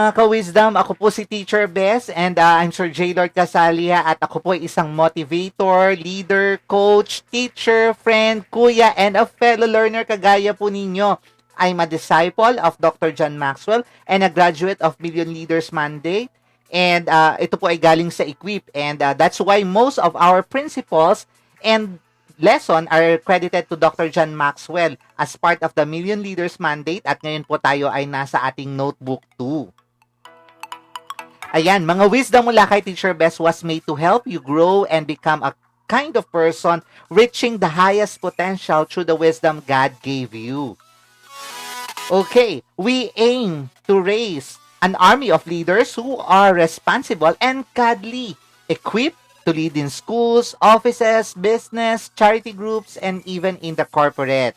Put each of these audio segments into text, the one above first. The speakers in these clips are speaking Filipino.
mga ka-wisdom, ako po si Teacher Bess and I'm Sir J. Lord Casalia at ako po ay isang motivator, leader, coach, teacher, friend, kuya, and a fellow learner kagaya po ninyo. I'm a disciple of Dr. John Maxwell and a graduate of Million Leaders Mandate. And ito po ay galing sa Equip and that's why most of our principles and lesson are credited to Dr. John Maxwell as part of the Million Leaders Mandate at ngayon po tayo ay nasa ating notebook 2. Ayan, mga wisdom mula kay Teacher Bess was made to help you grow and become a kind of person reaching the highest potential through the wisdom God gave you. Okay, we aim to raise an army of leaders who are responsible and godly, equipped to lead in schools, offices, business, charity groups, and even in the corporate.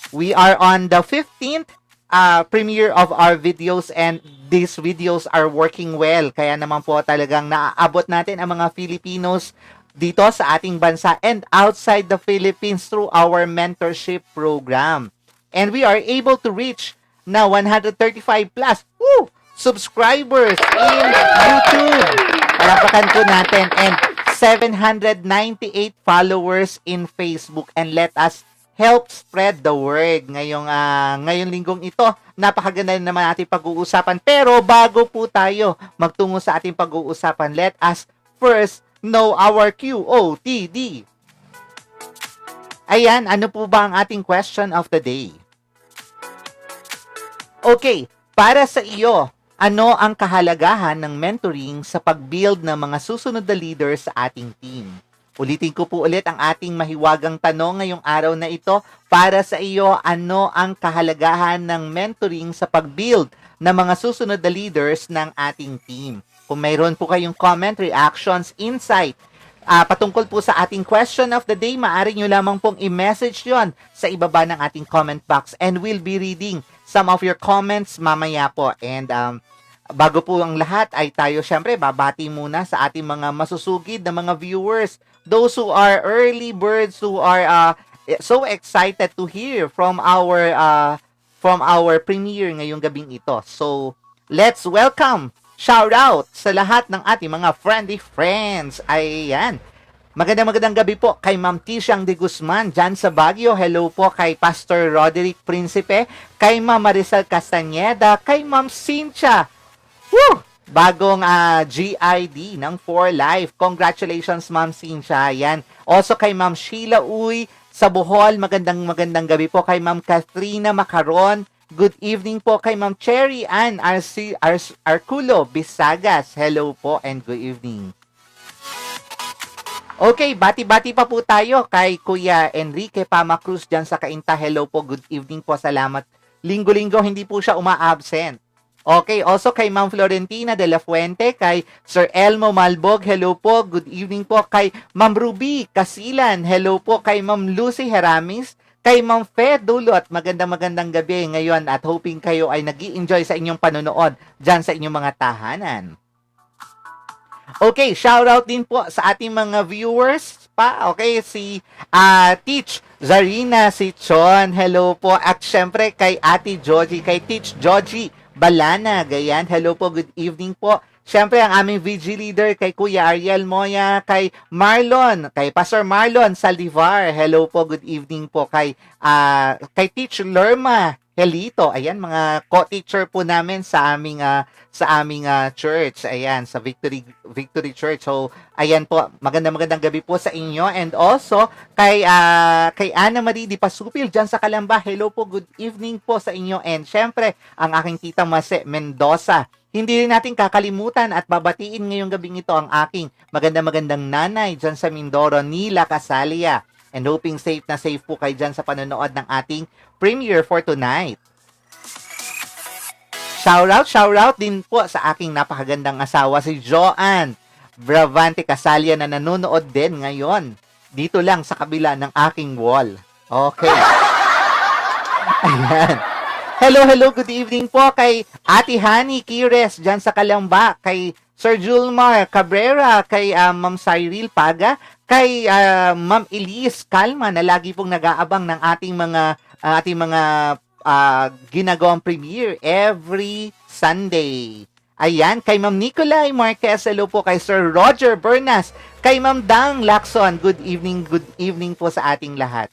We are on the 15th premiere of our videos and these videos are working well. Kaya naman po talagang naaabot natin ang mga Filipinos dito sa ating bansa and outside the Philippines through our mentorship program. And we are able to reach now 135 plus subscribers in YouTube. Palapakan po natin. And 798 followers in Facebook. And let us help spread the word. Ngayong linggong ito, napakaganda naman ating pag-uusapan. Pero bago po tayo magtungo sa ating pag-uusapan, let us first know our QOTD. Ayan, ano po ba ang ating question of the day? Okay, para sa iyo, ano ang kahalagahan ng mentoring sa pag-build ng mga susunod na leaders sa ating team? Ulitin ko po ulit ang ating mahiwagang tanong ngayong araw na ito. Para sa iyo, ano ang kahalagahan ng mentoring sa pag-build ng mga susunod na leaders ng ating team? Kung mayroon po kayong comment, reactions, insight, patungkol po sa ating question of the day, maaari nyo lamang pong i-message yon sa ibaba ng ating comment box and we'll be reading some of your comments mamaya po. And bago po ang lahat ay tayo syempre babati muna sa ating mga masusugid na mga viewers, those who are early birds who are so excited to hear from our premiere ngayong gabing ito. So let's welcome, shout out sa lahat ng ating mga friendly friends. Ayan. Magandang gabi po kay Ma'am Tishang de Guzman dyan sa Baguio. Hello po kay Pastor Roderick Principe, kay Ma'am Marisol Castañeda, kay Ma'am Cynthia. Woo! Bagong GID ng 4Life. Congratulations, Ma'am Cynthia. Ayan. Also kay Ma'am Sheila Uy sa Bohol. Magandang gabi po kay Ma'am Katrina Macaron. Good evening po kay Ma'am Cherry Ann Arculo Bisagas. Hello po and good evening. Okay, bati-bati pa po tayo kay Kuya Enrique Pama Cruz dyan sa Cainta. Hello po, good evening po, salamat. Linggo-linggo hindi po siya uma-absent. Okay, also kay Ma'am Florentina de la Fuente, kay Sir Elmo Malbog, hello po, good evening po. Kay Ma'am Ruby Casilan, hello po. Kay Ma'am Lucy Heramis, kay Ma'am Fe Dulot, magandang gabi ngayon at hoping kayo ay nag-i-enjoy sa inyong panonood dyan sa inyong mga tahanan. Okay, shout out din po sa ating mga viewers pa. Okay, si Teach Zarina, si Chon, hello po. At syempre kay Ate Joji, kay Teach Joji Balana, gayan. Hello po, good evening po. Syempre ang aming VG leader kay Kuya Ariel Moya, kay Marlon, kay Pastor Marlon Saldivar. Hello po, good evening po kay Teach Lerma Helito. Ayan, mga co-teacher po namin sa aming church. Ayan, sa Victory Church. So, ayan po, magandang gabi po sa inyo. And also, kay Ana Marie Di Pasupil dyan sa Calamba. Hello po, good evening po sa inyo. And syempre, ang aking tita Mase Mendoza. Hindi rin natin kakalimutan at babatiin ngayong gabing ito ang aking magandang nanay dyan sa Mindoro, Nila Casalia. And hoping safe po kayo dyan sa panonood ng ating premiere for tonight. Shout out din po sa aking napakagandang asawa, si Joanne Bravante Casalia na nanonood din ngayon. Dito lang sa kabila ng aking wall. Okay. Ayan. Hello, good evening po kay Ate Hani Kires dyan sa Calamba, kay Sir Julmar Cabrera, kay Ma'am Cyril Paga, kay Ma'am Elise Calma na lagi pong nag-aabang ng ating mga ginagawang premiere every Sunday. Ayan, kay Ma'am Nicolay Marquez, hello po kay Sir Roger Bernas, kay Ma'am Dang Lacson, good evening po sa ating lahat.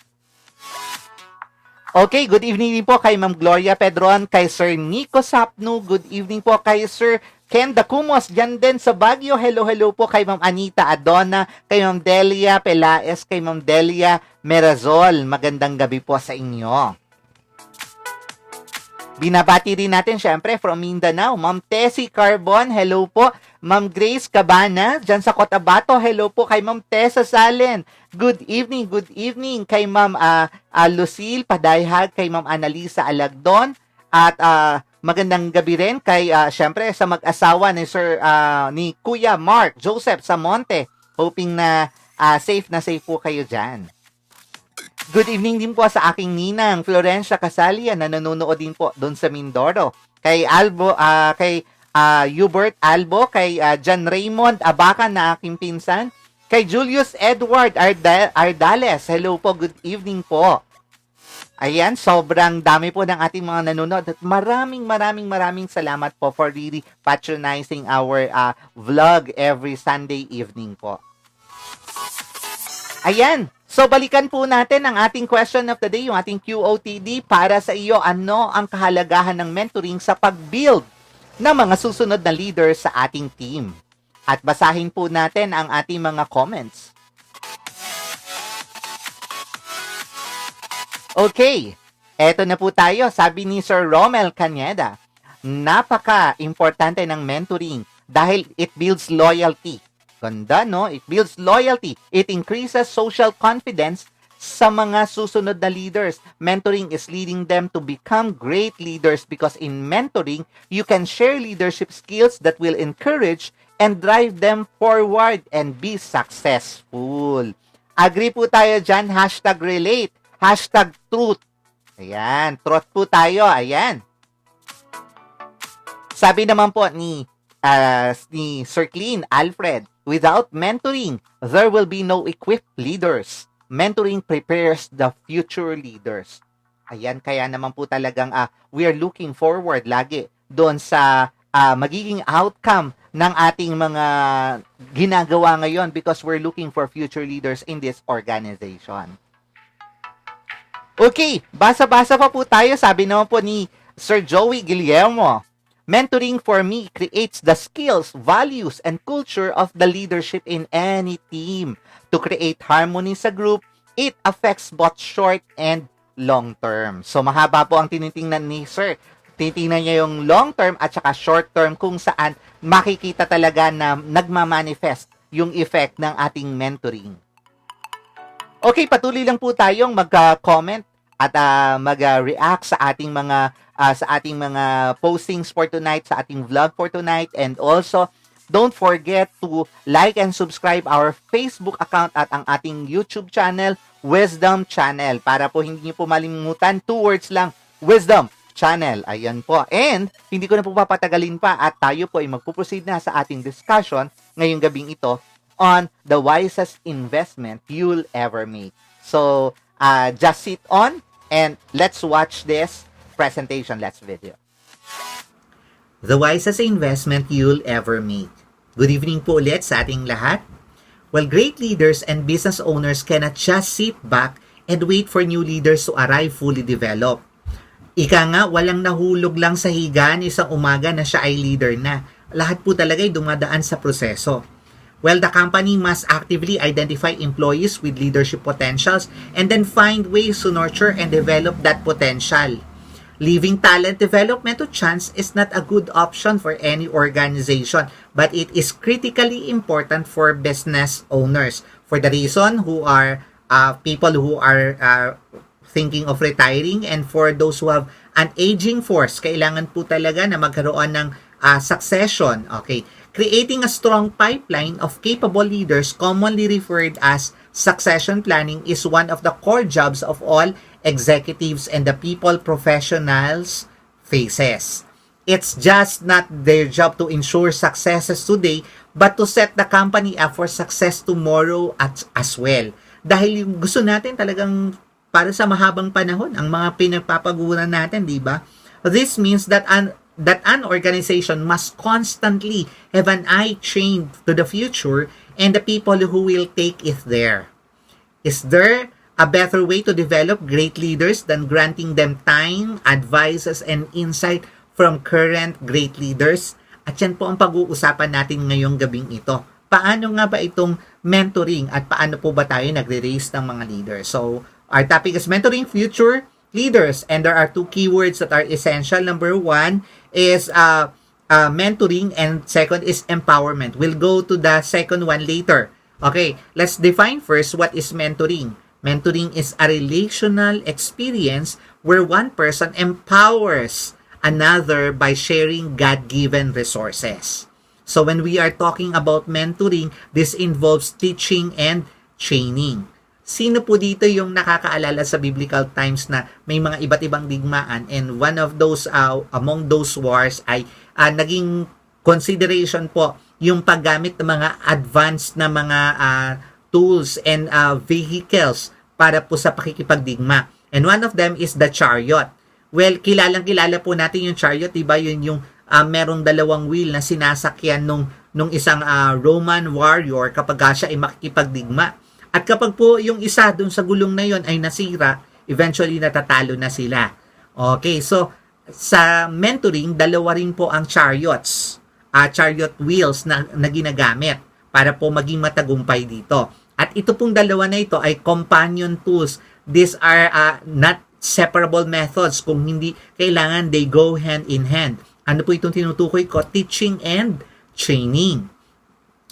Okay, good evening din po kay Ma'am Gloria Pedron, kay Sir Nico Sapnu, good evening po kay Sir Ken Dacumos, dyan din sa Baguio, hello po kay Ma'am Anita Adona, kay Ma'am Delia Pelaes, kay Ma'am Delia Merazol, magandang gabi po sa inyo. Binabati rin natin syempre from Mindanao, Ma'am Tessie Carbon, hello po. Ma'am Grace Cabana, dyan sa Cotabato, hello po kay Ma'am Tessa Salen. Good evening kay Ma'am Lucille Padayhag, kay Ma'am Annalisa Alagdon, at magandang gabi rin kay syempre sa mag-asawa ni ni Kuya Mark Joseph Samonte. Hoping na safe po kayo dyan. Good evening din po sa aking ninang Florencia Casalia na nanonood din po doon sa Mindoro. Kay Hubert Albo, kay John Raymond Abacan na aking pinsan, kay Julius Edward Ardales, hello po, good evening po. Ayan, sobrang dami po ng ating mga nanonood at maraming salamat po for really patronizing our vlog every Sunday evening po. Ayan, so balikan po natin ang ating question of the day, yung ating QOTD para sa iyo. Ano ang kahalagahan ng mentoring sa pag-build ng mga susunod na leaders sa ating team? At basahin po natin ang ating mga comments. Okay, eto na po tayo. Sabi ni Sir Romel Caneda, napaka-importante ng mentoring dahil it builds loyalty. Ganda, no? It builds loyalty. It increases social confidence sa mga susunod na leaders. Mentoring is leading them to become great leaders because in mentoring, you can share leadership skills that will encourage and drive them forward and be successful. Agree po tayo dyan. #relate. #truth. Ayan. Truth po tayo. Ayan. Sabi naman po ni Sir Clean Alfred, without mentoring, there will be no equipped leaders. Mentoring prepares the future leaders. Ayan, kaya naman po talagang we are looking forward lagi doon sa magiging outcome ng ating mga ginagawa ngayon because we're looking for future leaders in this organization. Okay, basa-basa pa po tayo. Sabi naman po ni Sir Joey Guillermo, mentoring for me creates the skills, values, and culture of the leadership in any team. To create harmony sa group, it affects both short and long term. So mahaba po ang tinitingnan ni Sir. Tinitingnan niya yung long term at saka short term kung saan makikita talaga na nagmamanifest yung effect ng ating mentoring. Okay, patuloy lang po tayong mag-comment at mag-react sa ating mga postings for tonight, sa ating vlog for tonight, and also don't forget to like and subscribe our Facebook account at ang ating YouTube channel, Wisdom Channel, para po hindi niyo po malimutan, 2 words lang, Wisdom Channel. Ayan po. And hindi ko na po papatagalin pa at tayo po ay magpuproceed na sa ating discussion ngayong gabing ito on the wisest investment you'll ever make. So, just sit on and let's watch this presentation. Let's video. The wisest investment you'll ever make. Good evening po ulit sa ating lahat. Well, great leaders and business owners cannot just sit back and wait for new leaders to arrive fully developed. Ika nga, walang nahulog lang sa higaan isang umaga na siya ay leader na. Lahat po talaga ay dumadaan sa proseso. Well, the company must actively identify employees with leadership potentials and then find ways to nurture and develop that potential. Leaving talent development to chance is not a good option for any organization, but it is critically important for business owners. For the reason who are people who are thinking of retiring, and for those who have an aging force, kailangan po talaga na magkaroon ng succession. Okay. Creating a strong pipeline of capable leaders, commonly referred as succession planning, is one of the core jobs of all executives and the people professionals faces. It's just not their job to ensure successes today, but to set the company up for success tomorrow as well. Dahil yung gusto natin talagang para sa mahabang panahon ang mga pinagpapaguran natin, di ba? This means that an organization must constantly have an eye trained to the future and the people who will take it there. Is there a better way to develop great leaders than granting them time, advices, and insight from current great leaders? At yan po ang pag-uusapan natin ngayong gabing ito. Paano nga ba itong mentoring at paano po ba tayo nagre-raise ng mga leaders? So, our topic is mentoring future leaders, and there are two keywords that are essential. Number one is mentoring, and second is empowerment. We'll go to the second one later. Okay, let's define first what is mentoring. Mentoring is a relational experience where one person empowers another by sharing God-given resources. So when we are talking about mentoring, this involves teaching and training. Sino po dito yung nakakaalala sa biblical times na may mga iba't ibang digmaan, and one of those among those wars ay naging consideration po yung paggamit ng mga advanced na mga tools and vehicles para po sa pakikipagdigma. And one of them is the chariot. Well, kilalang-kilala po natin yung chariot, diba? Yun yung merong dalawang wheel na sinasakyan nung isang Roman warrior kapag siya ay makikipagdigma. At kapag po yung isa dun sa gulong na yon ay nasira, eventually natatalo na sila. Okay, so sa mentoring, dalawa rin po ang chariots, chariot wheels na ginagamit para po maging matagumpay dito. At ito pong dalawa na ito ay companion tools. These are not separable methods. Kung hindi kailangan, they go hand in hand. Ano po itong tinutukoy ko? Teaching and training.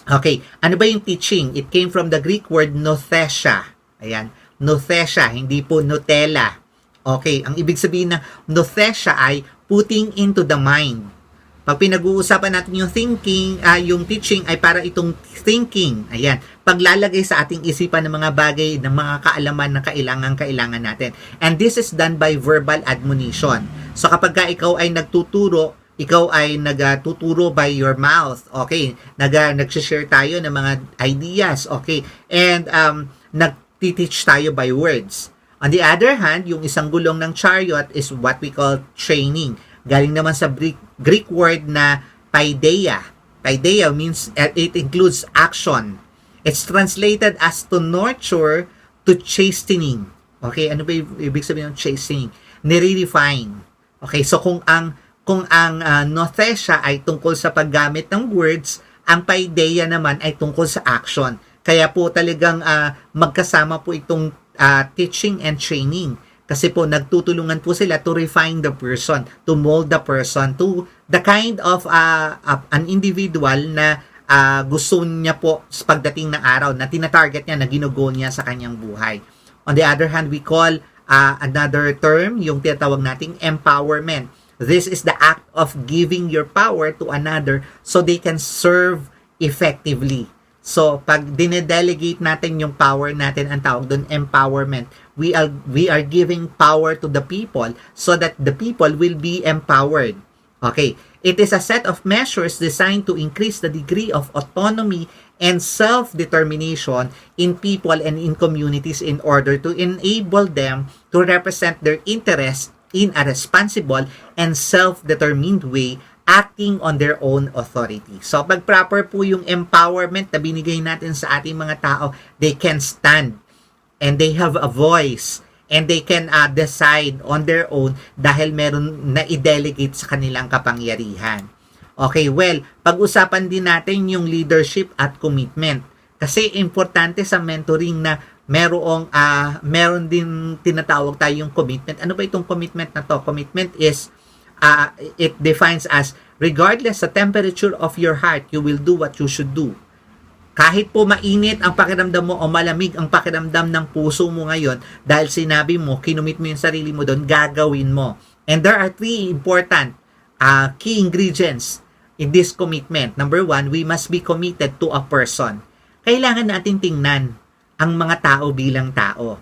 Okay, ano ba yung teaching? It came from the Greek word nothesia. Ayan, nothesia, hindi po Nutella. Okay, ang ibig sabihin ng nothesia ay putting into the mind. Pag pinag-uusapan natin yung thinking, yung teaching ay para itong thinking. Ayan, paglalagay sa ating isipan ng mga bagay, ng mga kaalaman na kailangan natin. And this is done by verbal admonition. So kapag ka ikaw ay nagtuturo, ikaw ay nagtuturo by your mouth, okay? Nag-share tayo ng mga ideas, okay? And nag-teach tayo by words. On the other hand, yung isang gulong ng chariot is what we call training. Galing naman sa Greek word na paideia. Paideia means it includes action. It's translated as to nurture, to chastening. Okay, ano ba ibig sabihin ng chastening? Nire-refine. Okay, so kung ang nothesia ay tungkol sa paggamit ng words, ang paideia naman ay tungkol sa action. Kaya po talagang magkasama po itong teaching and training. Kasi po nagtutulungan po sila to refine the person, to mold the person to the kind of an individual na gusto niya po sa pagdating ng araw, na tinatarget niya, na ginugoal niya sa kanyang buhay. On the other hand, we call another term, yung tinatawag nating empowerment. This is the act of giving your power to another so they can serve effectively. So, pag dinedelegate natin yung power natin, ang tawag doon empowerment. We are giving power to the people so that the people will be empowered. Okay. It is a set of measures designed to increase the degree of autonomy and self-determination in people and in communities in order to enable them to represent their interests in a responsible and self-determined way, acting on their own authority. So, pag proper po yung empowerment na binigay natin sa ating mga tao, they can stand and they have a voice and they can decide on their own dahil meron na i-delegate sa kanilang kapangyarihan. Okay, well, pag-usapan din natin yung leadership at commitment. Kasi importante sa mentoring na meron din tinatawag tayong commitment. Ano ba itong commitment na to? Commitment is, it defines as, regardless sa temperature of your heart, you will do what you should do. Kahit po mainit ang pakiramdam mo o malamig ang pakiramdam ng puso mo ngayon, dahil sinabi mo, kinumit mo yung sarili mo doon, gagawin mo. And there are 3 important key ingredients in this commitment. Number 1, we must be committed to a person. Kailangan natin tingnan ang mga tao bilang tao.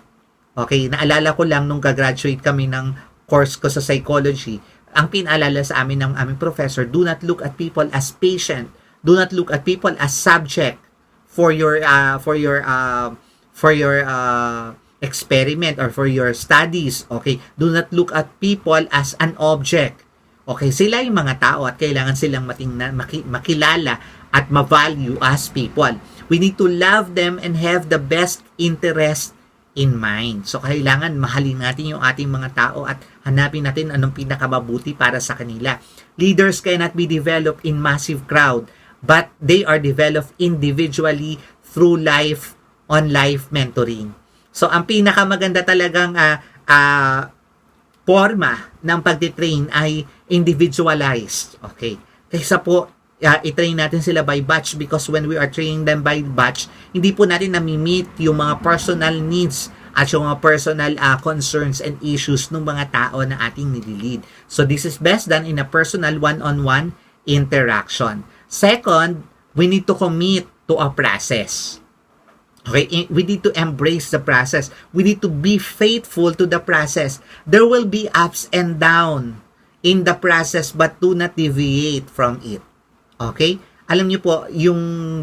Okay, naalala ko lang nung gagraduate kami ng course ko sa psychology, ang pinaalala sa amin ng aming professor, do not look at people as patient. Do not look at people as subject for your experiment or for your studies. Okay, do not look at people as an object. Okay, sila yung mga tao at kailangan silang makilala at ma-value as people. We need to love them and have the best interest in mind. So, kailangan mahalin natin yung ating mga tao at hanapin natin anong pinakamabuti para sa kanila. Leaders cannot be developed in massive crowd, but they are developed individually through on-life mentoring. So, ang pinakamaganda talagang forma ng pagtitrain ay individualized. Okay. Kaysa po, i-train natin sila by batch because when we are training them by batch, hindi po natin nami-meet yung mga personal needs at yung mga personal concerns and issues ng mga tao na ating nililid. So, this is best done in a personal one-on-one interaction. Second, we need to commit to a process. Okay, we need to embrace the process. We need to be faithful to the process. There will be ups and downs in the process but do not deviate from it. Okay? Alam niyo po, yung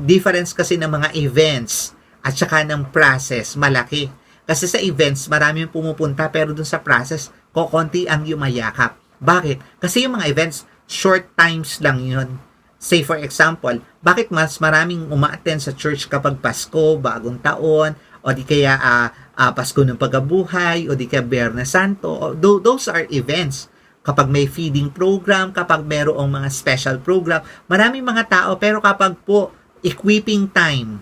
difference kasi ng mga events at saka ng process, malaki. Kasi sa events, marami yung pumupunta pero dun sa process, kokonti ang yumayakap. Bakit? Kasi yung mga events, short times lang yun. Say for example, bakit mas maraming uma-attend sa church kapag Pasko, Bagong Taon, o di kaya Pasko ng Pagkabuhay, o di kaya Biyernes Santo. Those are events. Kapag may feeding program, kapag merong mga special program, maraming mga tao, pero kapag po equipping time,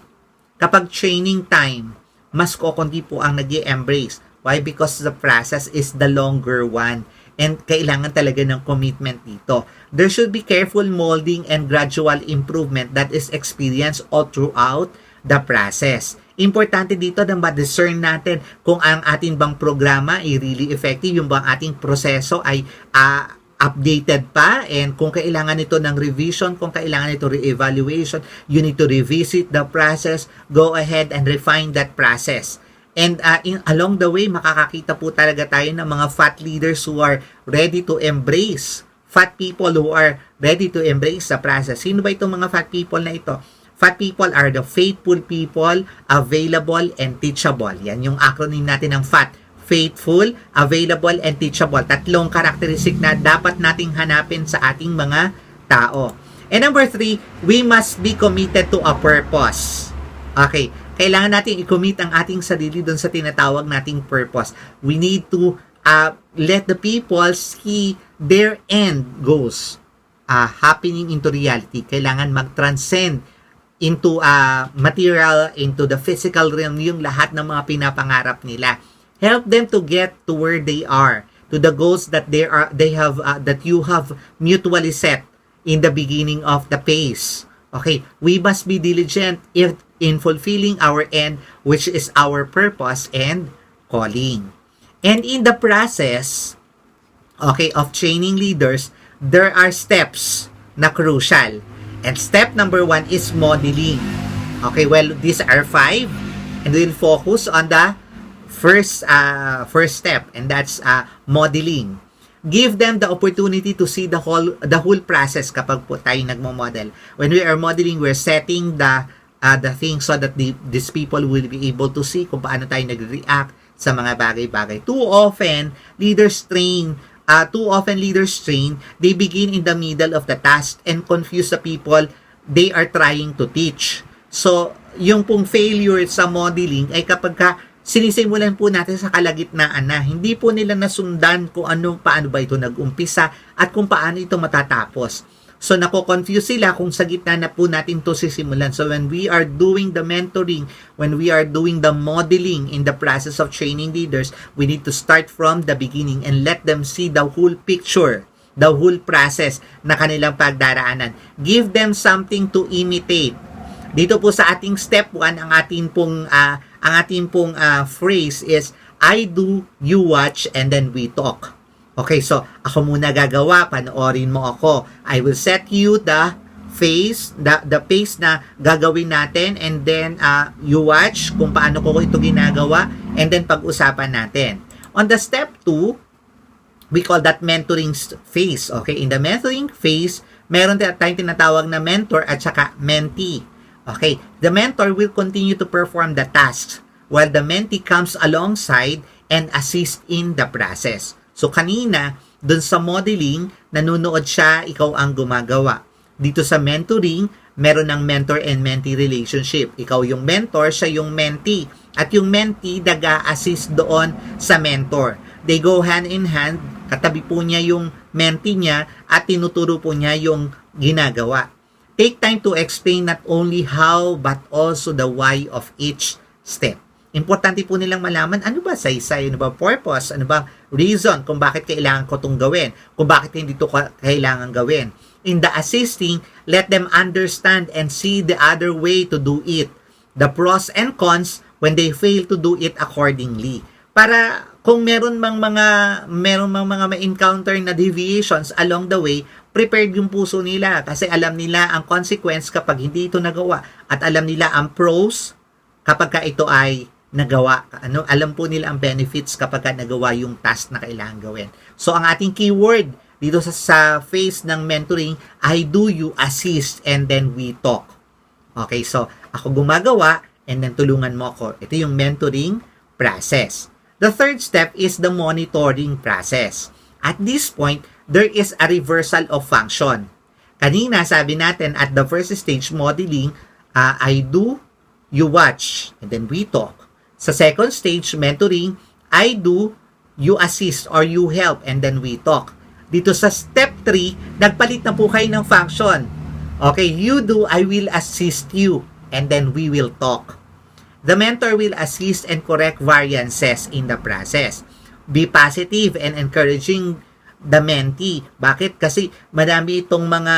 kapag training time, mas kokonti po ang nag-i-embrace. Why? Because the process is the longer one. And kailangan talaga ng commitment dito. There should be careful molding and gradual improvement that is experienced all throughout the process. Importante dito na ma-discern natin kung ang ating bang programa ay really effective, yung bang ating proseso ay updated pa, and kung kailangan ito ng revision, kung kailangan ito re-evaluation, you need to revisit the process, go ahead and refine that process. And along the way, makakakita po talaga tayo ng mga fat leaders who are ready to embrace, fat people who are ready to embrace the process. Sino ba itong mga fat people na ito? Fat people are the faithful people, available, and teachable. Yan yung acronym natin ng FAT. Faithful, available, and teachable. Tatlong karakteristik na dapat nating hanapin sa ating mga tao. And number 3, we must be committed to a purpose. Okay. Kailangan natin i-commit ang ating sarili doon sa tinatawag nating purpose. We need to let the people see their end goals happening into reality. Kailangan mag-transcend into material, into the physical realm, yung lahat ng mga pinapangarap nila. Help them to get to where they are, to the goals that that you have mutually set in the beginning of the phase. Okay, we must be diligent in fulfilling our end, which is our purpose and calling. And in the process, okay, of training leaders, there are steps na crucial. And step number 1 is modeling. Okay, well, these are 5, and we'll focus on the first step, and that's modeling. Give them the opportunity to see the whole process kapag po tayo nagmo-model. When we are modeling, we're setting the things so that these people will be able to see kung paano tayo nag-react sa mga bagay-bagay. Too often leaders train, they begin in the middle of the task and confuse the people they are trying to teach. So, yung pong failure sa modeling ay kapag sinisimulan po natin sa kalagitnaan na hindi po nila nasundan kung paano ba ito nag-umpisa at kung paano ito matatapos. So, nako-confuse sila kung sa gitna na po natin ito sisimulan. So, when we are doing the mentoring, when we are doing the modeling in the process of training leaders, we need to start from the beginning and let them see the whole picture, the whole process na kanilang pagdaraanan. Give them something to imitate. Dito po sa ating step 1, ang ating pong phrase is, I do, you watch, and then we talk. Okay, so ako muna gagawa, panoorin mo ako. I will set you the phase, the pace na gagawin natin, and then you watch kung paano ko ito ginagawa, and then pag-usapan natin. On the step 2, we call that mentoring phase. Okay, in the mentoring phase, meron tayong tinatawag na mentor at saka mentee. Okay, the mentor will continue to perform the tasks while the mentee comes alongside and assist in the process. So kanina, dun sa modeling, nanonood siya, ikaw ang gumagawa. Dito sa mentoring, meron ng mentor and mentee relationship. Ikaw yung mentor, siya yung mentee. At yung mentee, nag-a-assist doon sa mentor. They go hand in hand, katabi po niya yung mentee niya at tinuturo po niya yung ginagawa. Take time to explain not only how but also the why of each step. Importante po nilang malaman ano ba saysay, ano ba purpose, ano ba reason kung bakit kailangan ko itong gawin, kung bakit hindi ito kailangan gawin. In the assisting, let them understand and see the other way to do it. The pros and cons when they fail to do it accordingly. Para kung meron mang mga ma-encounter na deviations along the way, prepared yung puso nila kasi alam nila ang consequence kapag hindi ito nagawa at alam nila ang pros kapag ka ito ay nagawa. Alam po nila ang benefits kapag ka nagawa yung task na kailangan gawin. So ang ating keyword dito sa phase ng mentoring, I do, you assist, and then we talk. Okay, so ako gumagawa and then tulungan mo ako. Ito yung mentoring process. The third step is the monitoring process. At this point, there is a reversal of function. Kanina, sabi natin at the first stage modeling, I do, you watch, and then we talk. Sa second stage, mentoring, I do, you assist, or you help, and then we talk. Dito sa step 3, nagpalit na po kayo ng function. Okay, you do, I will assist you, and then we will talk. The mentor will assist and correct variances in the process. Be positive and encouraging the mentee. Bakit? Kasi marami itong mga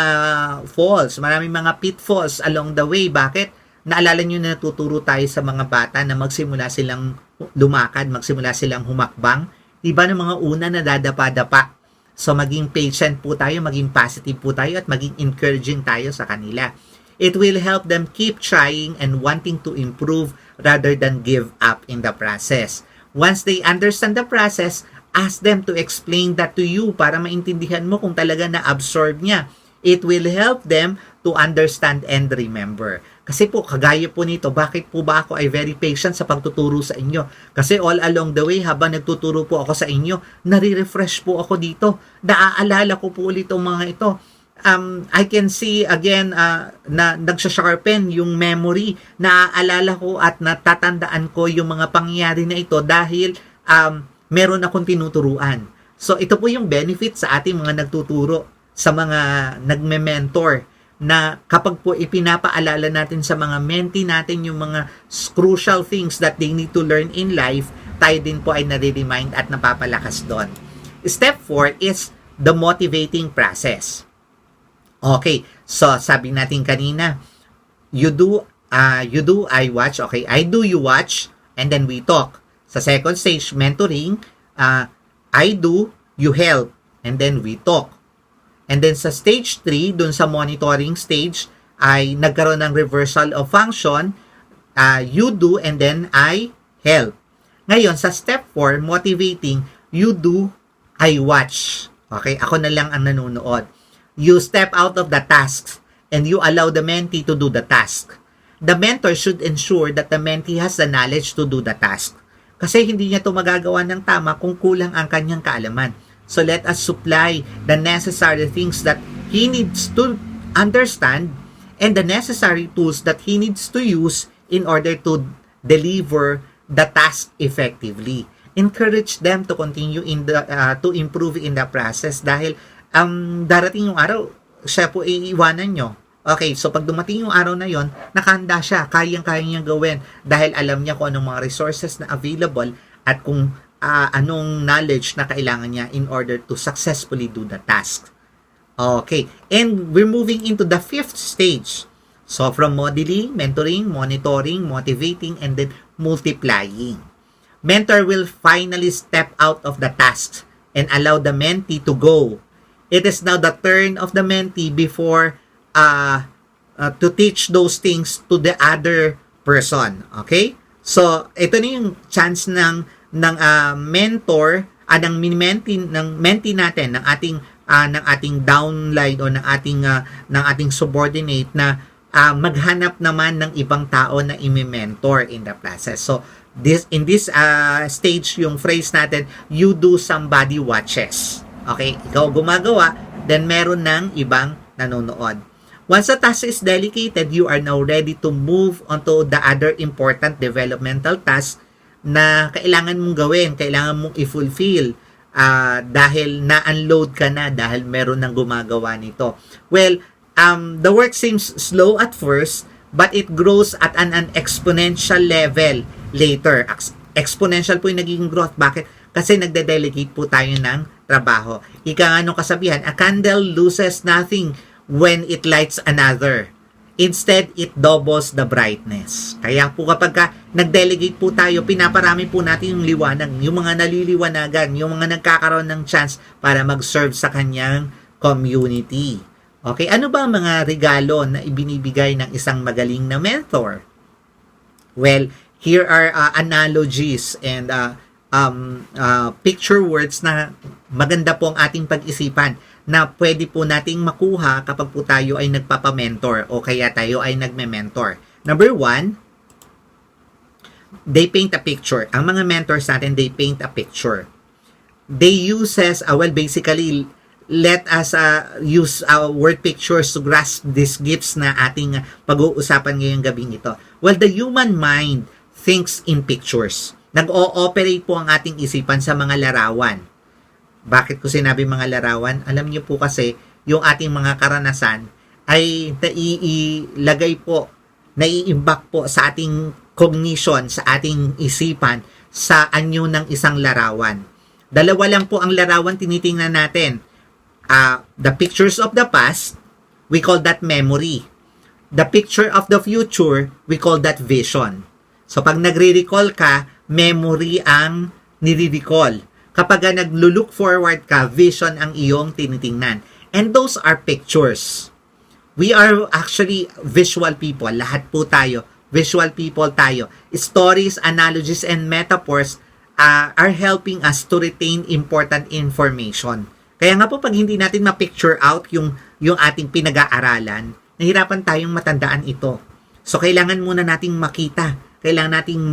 falls, marami mga pitfalls along the way. Bakit? Naalala nyo na natuturo tayo sa mga bata na magsimula silang lumakad, magsimula silang humakbang. Diba ng mga una na dadapa-dapa? So maging patient po tayo, maging positive po tayo, at maging encouraging tayo sa kanila. It will help them keep trying and wanting to improve rather than give up in the process. Once they understand the process, ask them to explain that to you para maintindihan mo kung talaga na-absorb niya. It will help them to understand and remember. Kasi po, kagaya po nito, bakit po ba ako ay very patient sa pagtuturo sa inyo? Kasi all along the way, habang nagtuturo po ako sa inyo, nare-refresh po ako dito. Naaalala ko po ulit ang mga ito. I can see again na nagsasharpen yung memory. Naaalala ko at natatandaan ko yung mga pangyayari na ito dahil meron akong tinuturuan. So ito po yung benefit sa ating mga nagtuturo, sa mga nagme-mentor, na kapag po ipinapaalala natin sa mga mentee natin yung mga crucial things that they need to learn in life, tayo din po ay nare-remind at napapalakas doon. Step 4 is the motivating process. Okay, so sabi natin kanina, you do, I watch. Okay, I do, you watch, and then we talk. Sa second stage, mentoring, I do, you help, and then we talk. And then sa stage 3, dun sa monitoring stage, ay nagkaroon ng reversal of function, you do, and then I help. Ngayon, sa step 4, motivating, you do, I watch. Okay, ako na lang ang nanonood. You step out of the tasks and you allow the mentee to do the task. The mentor should ensure that the mentee has the knowledge to do the task. Kasi hindi niya ito magagawa ng tama kung kulang ang kanyang kaalaman. So let us supply the necessary things that he needs to understand and the necessary tools that he needs to use in order to deliver the task effectively. Encourage them to continue to improve in the process dahil darating yung araw, siya po iiwanan nyo. Okay, so pag dumating yung araw na yon, nakahanda siya, kayang-kaya niyang gawin dahil alam niya kung anong mga resources na available at kung anong knowledge na kailangan niya in order to successfully do the task. Okay, and we're moving into the 5th stage. So from modeling, mentoring, monitoring, motivating, and then multiplying. Mentor will finally step out of the tasks and allow the mentee to go. It is now the turn of the mentee before to teach those things to the other person. Okay? So, ito na yung chance ng mentor, ng mentee natin, ng ating downline o ng ating subordinate na maghanap naman ng ibang tao na i-mentor in the process. So, In this stage, yung phrase natin, you do, somebody watches. Okay? Ikaw gumagawa, then meron ng ibang nanonood. Once a task is delegated, you are now ready to move onto the other important developmental tasks na kailangan mong gawin, kailangan mong i-fulfill dahil na-unload ka na, dahil meron nang gumagawa nito. Well, the work seems slow at first, but it grows at an exponential level later. Exponential po yung nagiging growth. Bakit? Kasi nagde-delegate po tayo ng trabaho. Ika nga nung kasabihan, a candle loses nothing when it lights another. Instead, it doubles the brightness. Kaya po kapag nag-delegate po tayo, pinaparami po natin yung liwanag, yung mga naliliwanagan, yung mga nagkakaroon ng chance para mag-serve sa kanyang community. Okay, ano ba ang mga regalo na ibinibigay ng isang magaling na mentor? Well, here are analogies and picture words na maganda po ang ating pag-isipan na pwede po nating makuha kapag po tayo ay nagpapamentor o kaya tayo ay nagme-mentor. Number 1, they paint a picture. Ang mga mentors natin, they paint a picture. They uses, basically, let us use word pictures to grasp these gifts na ating pag-uusapan ngayong gabing ito. Well, the human mind thinks in pictures. Nag-o-operate po ang ating isipan sa mga larawan. Bakit ko sinabi mga larawan? Alam niyo po kasi, yung ating mga karanasan ay naiilagay po, naiimbak po sa ating cognition, sa ating isipan, sa anyo ng isang larawan. Dalawa lang po ang larawan tinitingnan natin. The pictures of the past, we call that memory. The picture of the future, we call that vision. So pag nagre-recall ka, memory ang nire-recall. Kapag naglo-look forward ka, vision ang iyong tinitingnan. And those are pictures. We are actually visual people. Lahat po tayo. Visual people tayo. Stories, analogies, and metaphors are helping us to retain important information. Kaya nga po pag hindi natin ma-picture out yung ating pinag-aaralan, nahirapan tayong matandaan ito. So kailangan muna nating makita. Kailangan nating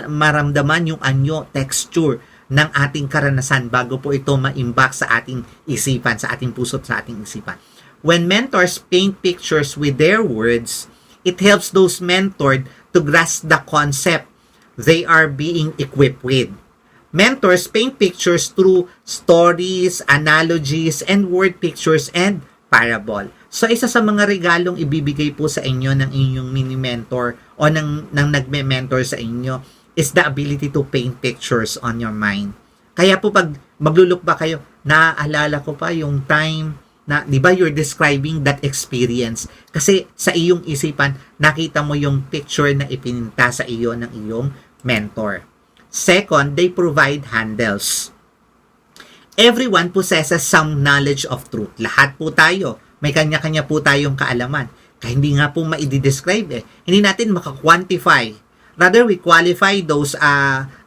maramdaman yung anyo, texture ng ating karanasan bago po ito ma-imbak sa ating isipan, sa ating puso, sa ating isipan. When mentors paint pictures with their words, it helps those mentored to grasp the concept they are being equipped with. Mentors paint pictures through stories, analogies, and word pictures and parable. So, isa sa mga regalong ibibigay po sa inyo ng inyong mini-mentor o ng nagme-mentor sa inyo is the ability to paint pictures on your mind. Kaya po pag magluluk ba kayo, naaalala ko pa yung time na, di ba, you're describing that experience. Kasi sa iyong isipan, nakita mo yung picture na ipininta sa iyo ng iyong mentor. Second, they provide handles. Everyone possesses some knowledge of truth. Lahat po tayo. May kanya-kanya po tayong kaalaman. Kaya hindi nga po maidi-describe Hindi natin maka-quantify. Rather, we qualify those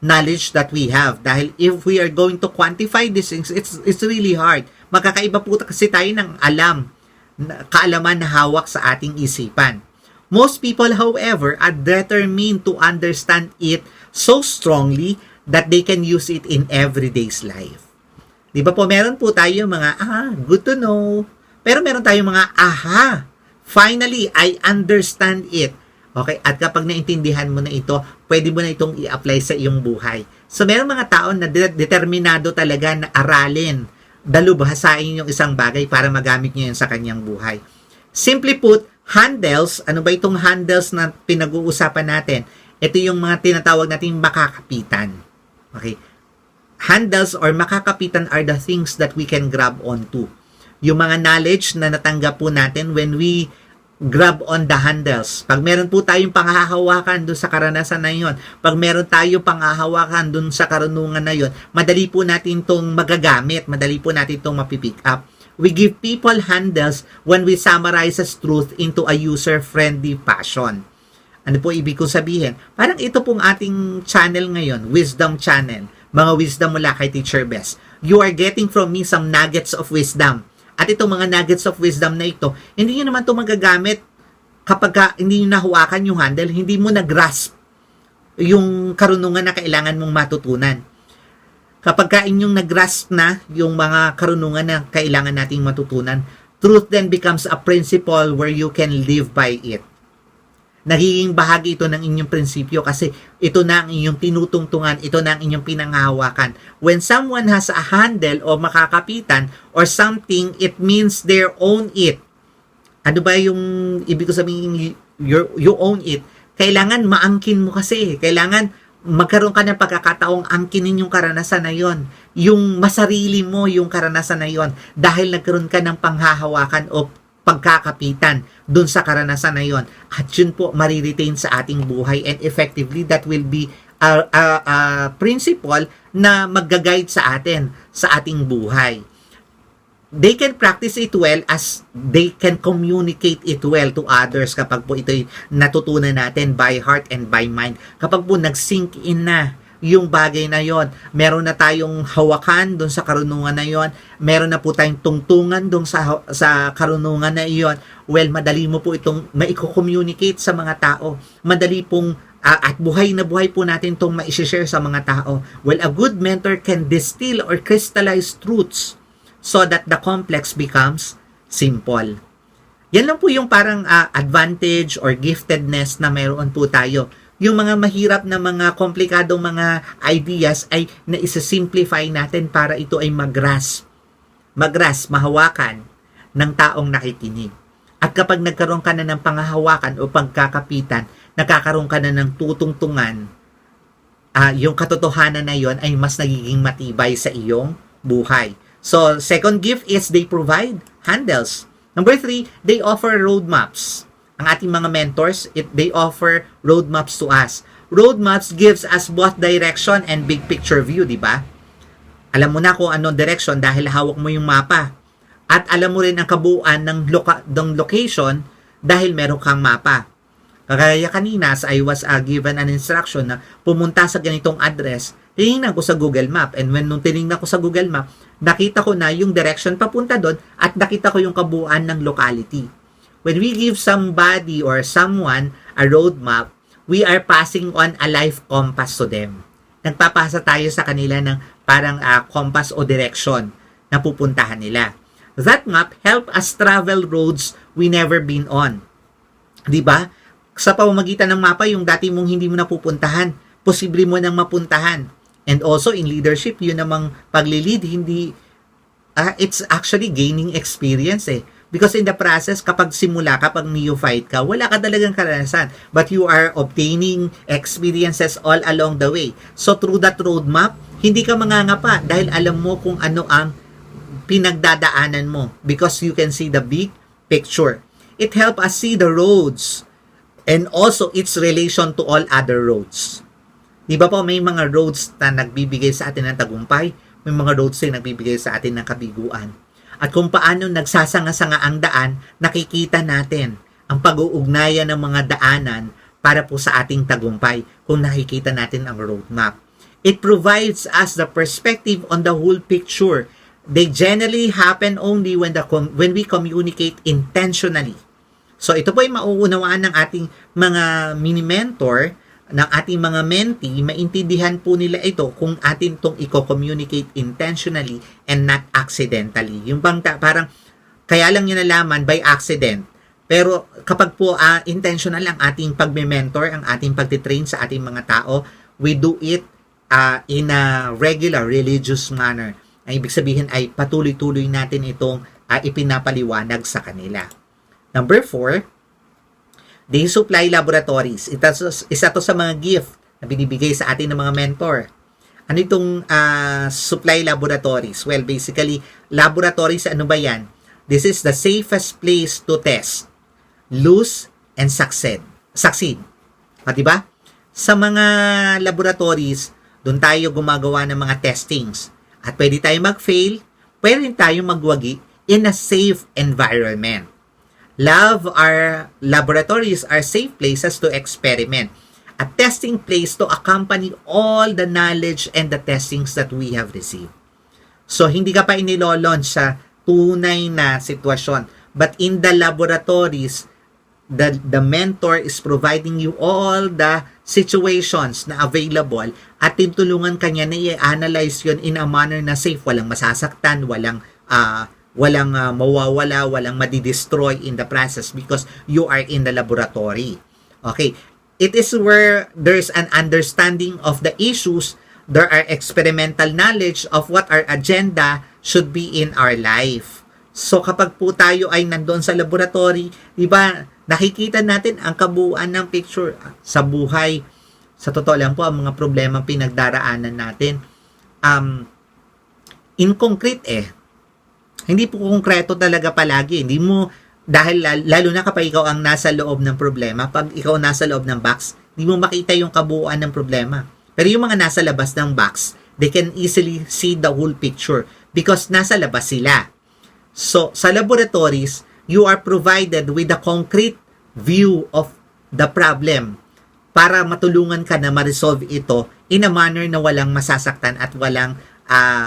knowledge that we have. Dahil if we are going to quantify these things, it's really hard. Magkakaiba po kasi tayo ng kaalaman na hawak sa ating isipan. Most people, however, are determined to understand it so strongly that they can use it in everyday's life. Di ba po, meron po tayo mga, good to know. Pero meron tayong mga, finally, I understand it. Okay, at kapag naintindihan mo na ito, pwede mo na itong i-apply sa iyong buhay. So, meron mga tao na determinado talaga na aralin, dalubhasain yung isang bagay para magamit niya yun sa kanyang buhay. Simply put, handles, ano ba itong handles na pinag-uusapan natin? Ito yung mga tinatawag nating makakapitan. Okay? Handles or makakapitan are the things that we can grab onto. Yung mga knowledge na natanggap po natin when we grab on the handles. Pag meron po tayong panghahawakan dun sa karanasan na yun, pag meron tayong panghahawakan dun sa karunungan na yun, madali po natin itong magagamit, madali po natin itong mapipick up. We give people handles when we summarize truth into a user-friendly fashion. Ano po ibig kong sabihin? Parang ito pong ating channel ngayon, Wisdom Channel. Mga wisdom mula kay Teacher Bess. You are getting from me some nuggets of wisdom. At itong mga nuggets of wisdom na ito, hindi nyo naman ito magagamit kapag hindi nyo nahawakan yung handle, hindi mo na-grasp yung karunungan na kailangan mong matutunan. Kapag ka inyong nag-grasp na yung mga karunungan na kailangan nating matutunan, truth then becomes a principle where you can live by it. Nagiging bahagi ito ng inyong prinsipyo kasi ito na ang inyong tinutungtungan, ito na ang inyong pinanghahawakan. When someone has a handle o makakapitan or something, it means they own it. Ano ba yung ibig ko sabihin, you own it? Kailangan maangkin mo kasi. Kailangan magkaroon ka ng pagkakataong angkinin yung karanasan na yon. Yung masarili mo yung karanasan na yon dahil nagkaroon ka ng panghahawakan o pagkakapitan dun sa karanasan na yon. At yun po mariretain sa ating buhay and effectively that will be a principle na mag-guide sa atin sa ating buhay. They can practice it well as they can communicate it well to others kapag po ito'y natutunan natin by heart and by mind. Kapag po nag-sink in na yung bagay na yon, meron na tayong hawakan doon sa karunungan na yon, meron na po tayong tungtungan doon sa karunungan na iyon, well, madali mo po itong maiko-communicate sa mga tao. Madali pong at buhay na buhay po natin itong ma-share sa mga tao. Well, a good mentor can distill or crystallize truths so that the complex becomes simple. Yan lang po yung parang advantage or giftedness na meron po tayo. Yung mga mahirap na mga komplikadong mga ideas ay na-simplify natin para ito ay mag-grasp, mahawakan ng taong nakikinig. At kapag nagkaroon ka na ng pangahawakan o pagkakapitan, nakakaroon ka na ng tutungtungan, yung katotohanan na yon ay mas nagiging matibay sa iyong buhay. So, second gift is they provide handles. Number 3, they offer roadmaps. Ang ating mga mentors, they offer roadmaps to us. Roadmaps gives us both direction and big picture view, di ba? Alam mo na kung anong direction dahil hawak mo yung mapa. At alam mo rin ang kabuuan ng location dahil meron kang mapa. Kagaya kanina, I was given an instruction na pumunta sa ganitong address. Tinignan ko sa Google Map. And when nung tinignan ko sa Google Map, nakita ko na yung direction papunta doon at nakita ko yung kabuuan ng locality. When we give somebody or someone a roadmap, we are passing on a life compass to them. Nagpapasa tayo sa kanila ng parang compass o direction na pupuntahan nila. That map help us travel roads we never been on. Diba? Sa pamamagitan ng mapa, yung dati mong hindi mo napupuntahan, posible mo nang mapuntahan. And also in leadership, yun namang pagli-lead, hindi, it's actually gaining experience eh. Because in the process, kapag neophyte ka, wala ka talagang karanasan. But you are obtaining experiences all along the way. So through that roadmap, hindi ka mangangapa dahil alam mo kung ano ang pinagdadaanan mo. Because you can see the big picture. It helps us see the roads and also its relation to all other roads. Di ba po, may mga roads na nagbibigay sa atin ng tagumpay, may mga roads na nagbibigay sa atin ng kabiguan. At kung paano nagsasanga-sanga ang daan, nakikita natin ang pag-uugnayan ng mga daanan para po sa ating tagumpay kung nakikita natin ang roadmap. It provides us the perspective on the whole picture. They generally happen only when we communicate intentionally. So ito po ay mauunawaan ng ating mga mini-mentor, ng ating mga mentee, maintindihan po nila ito kung atin itong i-communicate intentionally and not accidentally. Yung bang parang kaya lang yun nalaman by accident. Pero kapag po intentional ang ating pagme-mentor, ang ating pagtitrain sa ating mga tao, we do it in a regular religious manner. Ang ibig sabihin ay patuloy-tuloy natin itong ipinapaliwanag sa kanila. Number 4, they supply laboratories. Isa to sa mga gift na binibigay sa atin ng mga mentor. Ano itong supply laboratories? Well, basically, laboratories, ano ba yan? This is the safest place to test, lose, and succeed. Diba? Sa mga laboratories, doon tayo gumagawa ng mga testings. At pwede tayo mag-fail, pwede tayo magwagi in a safe environment. Laboratories are safe places to experiment. A testing place to accompany all the knowledge and the testings that we have received. So, hindi ka pa inilolaunch sa tunay na sitwasyon. But in the laboratories, the mentor is providing you all the situations na available at tinutulungan kanya na i-analyze yun in a manner na safe, walang masasaktan, walang mawawala, walang madi-destroy in the process because you are in the laboratory. Okay, it is where there's an understanding of the issues, there are experimental knowledge of what our agenda should be in our life. So kapag po tayo ay nandoon sa laboratory, di ba, nakikita natin ang kabuuan ng picture sa buhay. Sa totoo lang po, ang mga problema pinagdaraanan natin, inconcrete eh. Hindi po konkreto talaga palagi. Hindi mo, dahil lalo na kapag ikaw ang nasa loob ng problema, pag ikaw nasa loob ng box, hindi mo makita yung kabuuan ng problema. Pero yung mga nasa labas ng box, they can easily see the whole picture because nasa labas sila. So, sa laboratories, you are provided with a concrete view of the problem para matulungan ka na ma-resolve ito in a manner na walang masasaktan at walang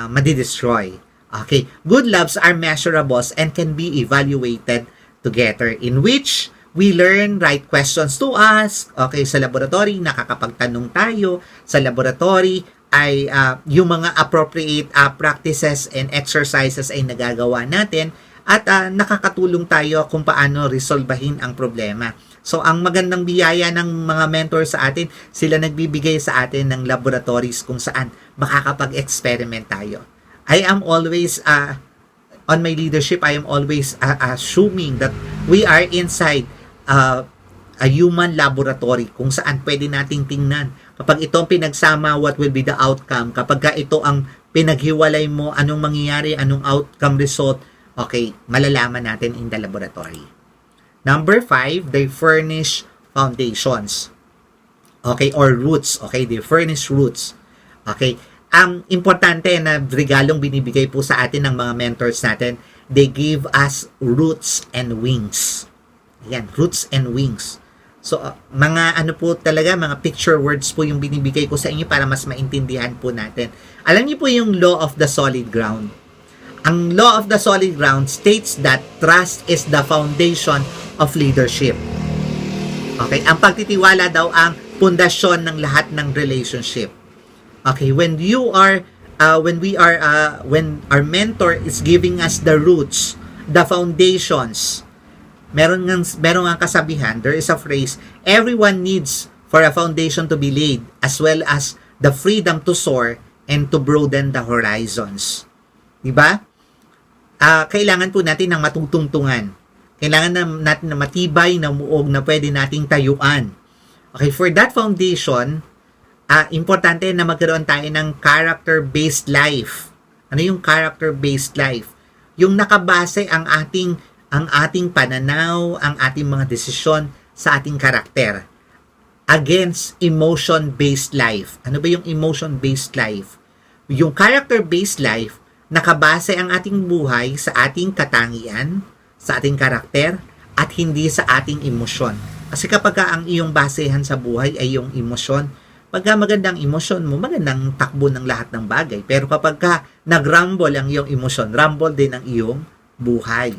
madi-destroy. Okay. Good loves are measurables and can be evaluated together, in which we learn right questions to ask. Okay, sa laboratory, nakakapagtanong tayo. Sa laboratory, ay yung mga appropriate practices and exercises ay nagagawa natin at nakakatulong tayo kung paano resolbahin ang problema. So, ang magandang biyaya ng mga mentor sa atin, sila nagbibigay sa atin ng laboratories kung saan makakapag-experiment tayo. I am always, on my leadership, I am always assuming that we are inside a human laboratory kung saan pwede nating tingnan. Kapag ito ang pinagsama, what will be the outcome? Kapag ito ang pinaghiwalay mo, anong mangyayari, anong outcome result, okay, malalaman natin in the laboratory. Number 5, they furnish foundations. Okay, or roots. Okay, they furnish roots. Okay, ang importante na regalong binibigay po sa atin ng mga mentors natin, they give us roots and wings. Ayan, roots and wings. So, mga ano po talaga, mga picture words po yung binibigay ko sa inyo para mas maintindihan po natin. Alam niyo po yung law of the solid ground. Ang law of the solid ground states that trust is the foundation of leadership. Okay, ang pagtitiwala daw ang pundasyon ng lahat ng relationship. Okay, when our mentor is giving us the roots, the foundations, meron nga kasabihan, there is a phrase, everyone needs for a foundation to be laid as well as the freedom to soar and to broaden the horizons. Diba? Kailangan po natin ng matutungtungan. Kailangan natin ng matibay na muog na pwede nating tayuan. Okay, for that foundation, importante na magkaroon tayo ng character-based life. Ano yung character-based life? Yung nakabase ang ating pananaw, ang ating mga desisyon sa ating karakter against emotion-based life. Ano ba yung emotion-based life? Yung character-based life, nakabase ang ating buhay sa ating katangian, sa ating karakter, at hindi sa ating emosyon. Kasi kapag ang iyong basehan sa buhay ay yung emosyon, pagka magandang emosyon mo, magandang takbo ng lahat ng bagay. Pero kapag nag-rumble ang iyong emosyon, rumble din ang iyong buhay.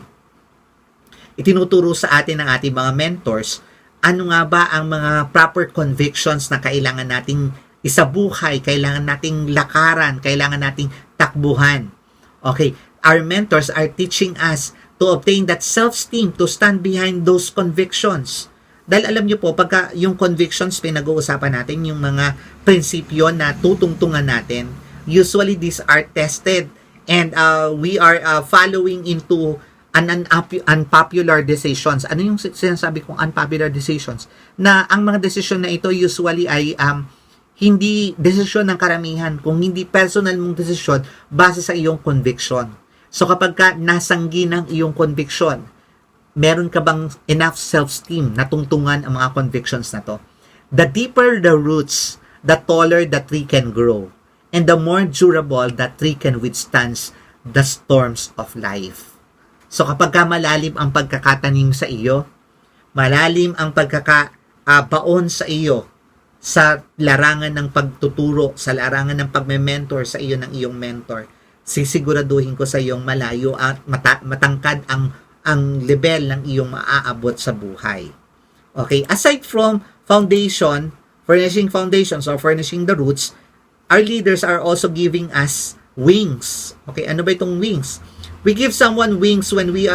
Itinuturo sa atin ng ating mga mentors, ano nga ba ang mga proper convictions na kailangan nating isabuhay, kailangan nating lakaran, kailangan nating takbuhan. Okay, our mentors are teaching us to obtain that self-esteem, to stand behind those convictions. Dahil alam niyo po, pagka yung convictions pinag-uusapan natin, yung mga prinsipyo na tutungtungan natin, usually these are tested and we are following into unpopular decisions. Ano yung sinasabi kong unpopular decisions? Na ang mga desisyon na ito usually ay hindi desisyon ng karamihan, kung hindi personal mong desisyon base sa iyong conviction. So kapag nasanggi ng iyong conviction, meron ka bang enough self-esteem na tungtungan ang mga convictions na to? The deeper the roots, the taller the tree can grow. And the more durable the tree can withstand the storms of life. So kapag malalim ang pagkakatanim sa iyo, malalim ang pagkakabaon sa iyo sa larangan ng pagtuturo, sa larangan ng pagme-mentor sa iyo ng iyong mentor, sisiguraduhin ko sa iyong malayo at matangkad ang level ng iyong maaabot sa buhay. Okay, aside from foundation, furnishing foundations or furnishing the roots, our leaders are also giving us wings. Okay, ano ba itong wings? We give someone wings when we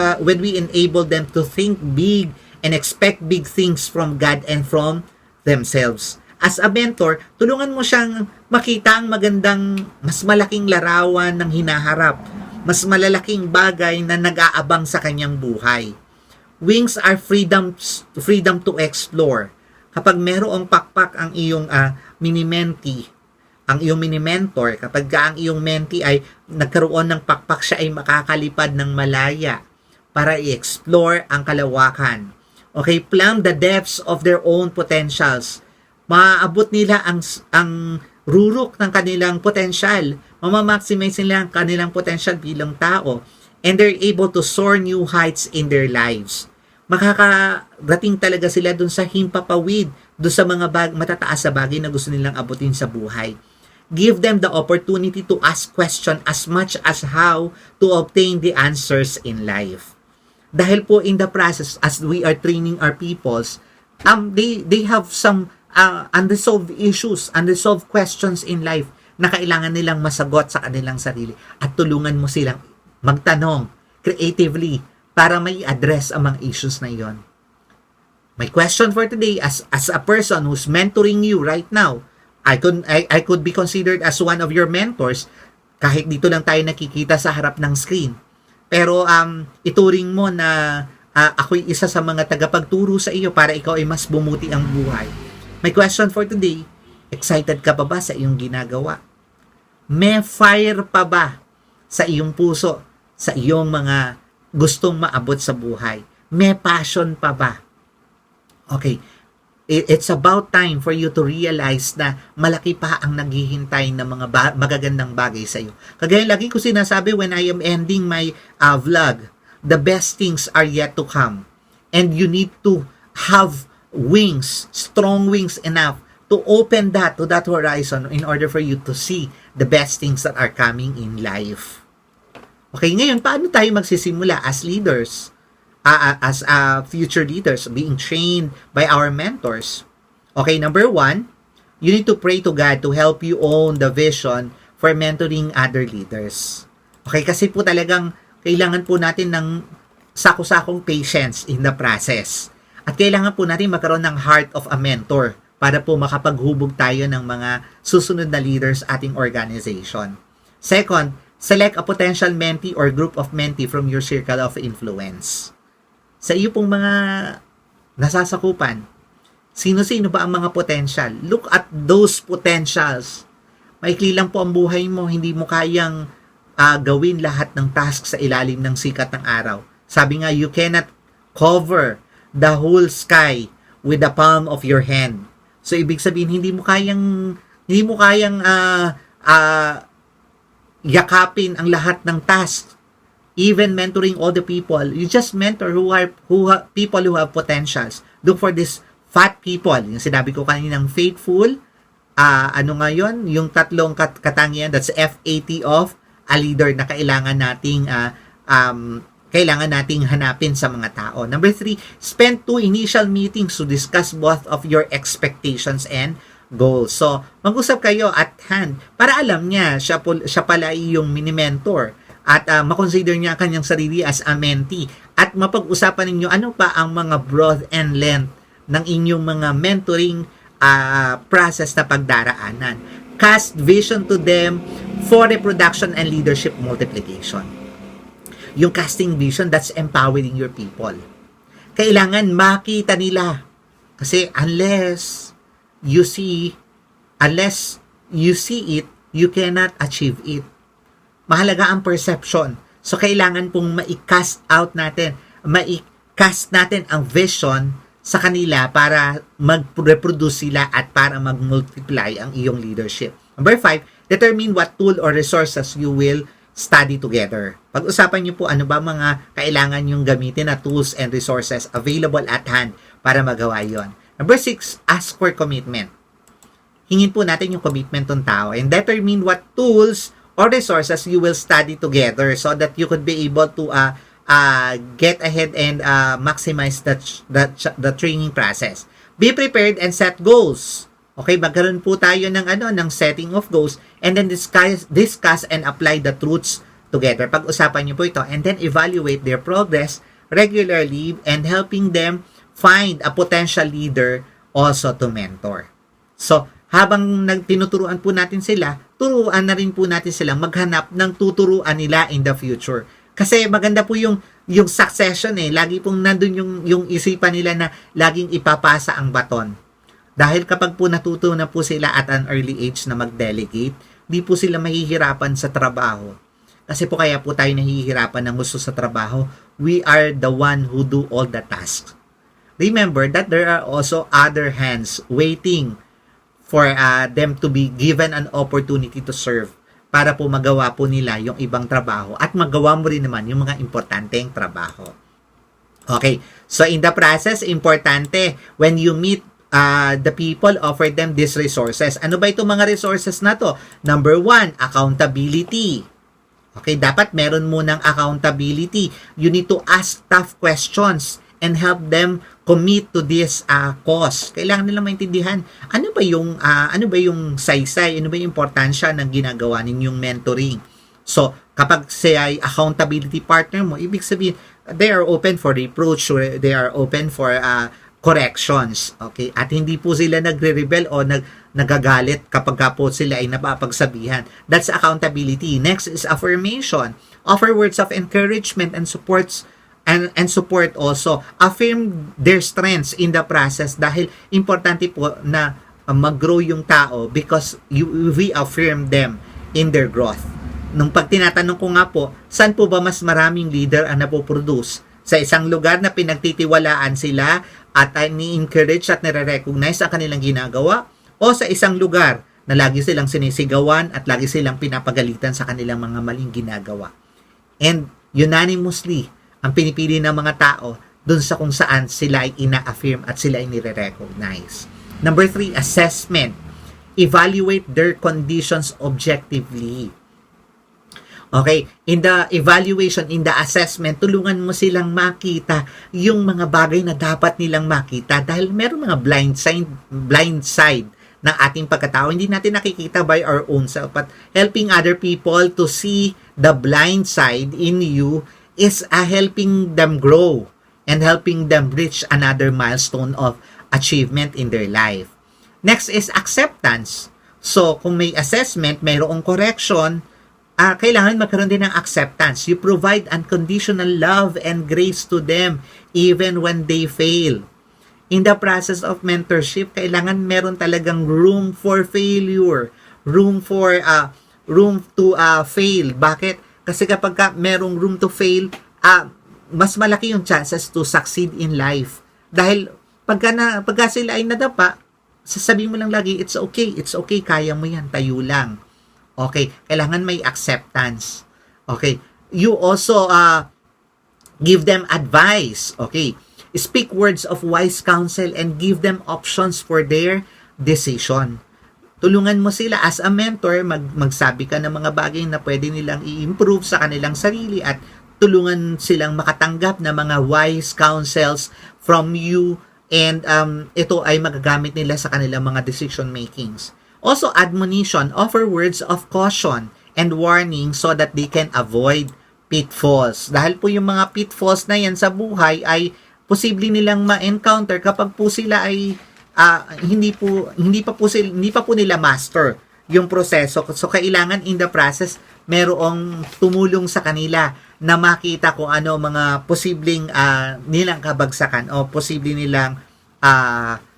enable them to think big and expect big things from God and from themselves. As a mentor, tulungan mo siyang makita ang magandang, mas malaking larawan ng hinaharap, mas malalaking bagay na nag-aabang sa kanyang buhay. Wings are freedom to explore. Kapag merong pakpak ang iyong mini-mentee, ang iyong mini-mentor, kapag ang iyong mentee ay nagkaroon ng pakpak, siya ay makakalipad ng malaya para i-explore ang kalawakan. Okay, plumb the depths of their own potentials. Maaabot nila ang rurok ng kanilang potential. Mamamaximize nila ang kanilang potential bilang tao. And they're able to soar new heights in their lives. Makakarating talaga sila dun sa himpapawid, dun sa mga matataas na bagay na gusto nilang abutin sa buhay. Give them the opportunity to ask question as much as how to obtain the answers in life. Dahil po in the process, as we are training our peoples, they have some unresolved issues, unresolved questions in life na kailangan nilang masagot sa kanilang sarili. At tulungan mo silang magtanong creatively para may address ang mga issues na iyon. My question for today, as a person who's mentoring you right now, I could be considered as one of your mentors kahit dito lang tayo nakikita sa harap ng screen. Pero ituring mo na ako'y isa sa mga tagapagturo sa iyo para ikaw ay mas bumuti ang buhay. My question for today, excited ka pa ba sa iyong ginagawa? May fire pa ba sa iyong puso, sa iyong mga gustong maabot sa buhay? May passion pa ba? Okay, it's about time for you to realize na malaki pa ang naghihintay ng mga magagandang bagay sa iyo. Kagaya lagi ko sinasabi when I am ending my vlog, the best things are yet to come. And you need to have wings, strong wings enough to open to that horizon in order for you to see the best things that are coming in life. Okay, ngayon, paano tayo magsisimula as leaders? As future leaders being trained by our mentors. Okay, number 1, you need to pray to God to help you own the vision for mentoring other leaders. Okay, kasi po talagang kailangan po natin ng sako-sakong patience in the process. At kailangan po natin magkaroon ng heart of a mentor para po makapaghubog tayo ng mga susunod na leaders ating organization. Second, select a potential mentee or group of mentee from your circle of influence. Sa iyo pong mga nasasakupan, sino-sino ba ang mga potential? Look at those potentials. Maikli lang po ang buhay mo, hindi mo kayang gawin lahat ng tasks sa ilalim ng sikat ng araw. Sabi nga, you cannot cover the whole sky with the palm of your hand. So ibig sabihin, hindi mo kayang yakapin ang lahat ng tasks. Even mentoring all the people, you just mentor people who have potentials. Look for these fat people. Yung sinabi ko kaninang faithful, yung tatlong katangian, that's FAT of a leader na kailangan nating hanapin sa mga tao. Number 3, spend 2 initial meetings to discuss both of your expectations and goals. So, mag-usap kayo at hand para alam niya siya pala yung mini-mentor. At makonsider niya ang kanyang sarili as a mentee. At mapag-usapan ninyo ano pa ang mga breadth and length ng inyong mga mentoring process na pagdaraanan. Cast vision to them for reproduction and leadership multiplication. Yung casting vision, that's empowering your people. Kailangan makita nila. Kasi unless you see it, you cannot achieve it. Mahalaga ang perception. So, kailangan pong ma-cast natin ang vision sa kanila para mag-reproduce sila at para mag-multiply ang iyong leadership. Number 5, determine what tool or resources you will study together. Pag-usapan niyo po ano ba mga kailangan yung gamitin na tools and resources available at hand para magawa yon. Number 6, ask for commitment. Hingin po natin yung commitment ng tao and determine what tools or resources you will study together so that you could be able to get ahead and maximize the training process. Be prepared and set goals. Okay, magkaroon po tayo ng setting of goals and then discuss and apply the truths together. Pag-usapan niyo po ito and then evaluate their progress regularly and helping them find a potential leader also to mentor. So, habang tinuturuan po natin sila, turuan na rin po natin silang maghanap ng tuturuan nila in the future. Kasi maganda po yung succession lagi pong nandun yung isipan nila na laging ipapasa ang baton. Dahil kapag po natuto na po sila at an early age na mag-delegate, di po sila mahihirapan sa trabaho. Kasi po kaya po tayo nahihirapan ng gusto sa trabaho. We are the one who do all the tasks. Remember that there are also other hands waiting for them to be given an opportunity to serve para po magawa po nila yung ibang trabaho at magawa mo rin naman yung mga importanteng trabaho. Okay, so in the process, importante when you meet the people, offer them these resources. Ano ba itong mga resources na to? Number 1, accountability. Okay, dapat meron munang accountability. You need to ask tough questions and help them commit to this cause. Kailangan nila maintindihan ano ba yung saysay, ano ba yung importansya ng ginagawa ninyong mentoring. So, kapag siya ay accountability partner mo, ibig sabihin they are open for reproach, they are open for corrections. Okay? At hindi po sila nagre-rebel o nagagalit kapag po sila ay napapagsabihan. That's accountability. Next is affirmation. Offer words of encouragement and supports and support also. Affirm their strengths in the process dahil importante po na mag-grow yung tao because we affirm them in their growth. Nung pag tinatanong ko nga po, saan po ba mas maraming leader ang napoproduce? Sa isang lugar na pinagtitiwalaan sila at ni-encourage at nire-recognize ang kanilang ginagawa o sa isang lugar na lagi silang sinisigawan at lagi silang pinapagalitan sa kanilang mga maling ginagawa. And unanimously, ang pinipili ng mga tao dun sa kung saan sila ay ina-affirm at sila ay nire-recognize. Number 3, assessment. Evaluate their conditions objectively. Okay, in the evaluation, in the assessment, tulungan mo silang makita yung mga bagay na dapat nilang makita dahil meron mga blind side ng ating pagkatao. Hindi natin nakikita by our own self, but helping other people to see the blind side in you is helping them grow and helping them reach another milestone of achievement in their life. Next is acceptance. So, kung may assessment, mayroong correction, kailangan magkaroon din ng acceptance. You provide unconditional love and grace to them even when they fail. In the process of mentorship, kailangan meron talagang room for failure, room to fail. Bakit? Kasi kapag merong room to fail, mas malaki yung chances to succeed in life. Dahil pagka sila ay nadapa, sasabihin mo lang lagi, it's okay, kaya mo yan, tayo lang. Okay, kailangan may acceptance. Okay, you also give them advice. Okay, speak words of wise counsel and give them options for their decision. Tulungan mo sila as a mentor, magsabi ka ng mga bagay na pwede nilang i-improve sa kanilang sarili at tulungan silang makatanggap ng mga wise counsels from you and ito ay magagamit nila sa kanilang mga decision makings. Also, admonition, offer words of caution and warning so that they can avoid pitfalls. Dahil po yung mga pitfalls na yan sa buhay ay posible nilang ma-encounter kapag po sila ay hindi pa po nila master yung proseso. So, kailangan in the process, merong tumulong sa kanila na makita kung ano mga posibleng nilang kabagsakan o posible nilang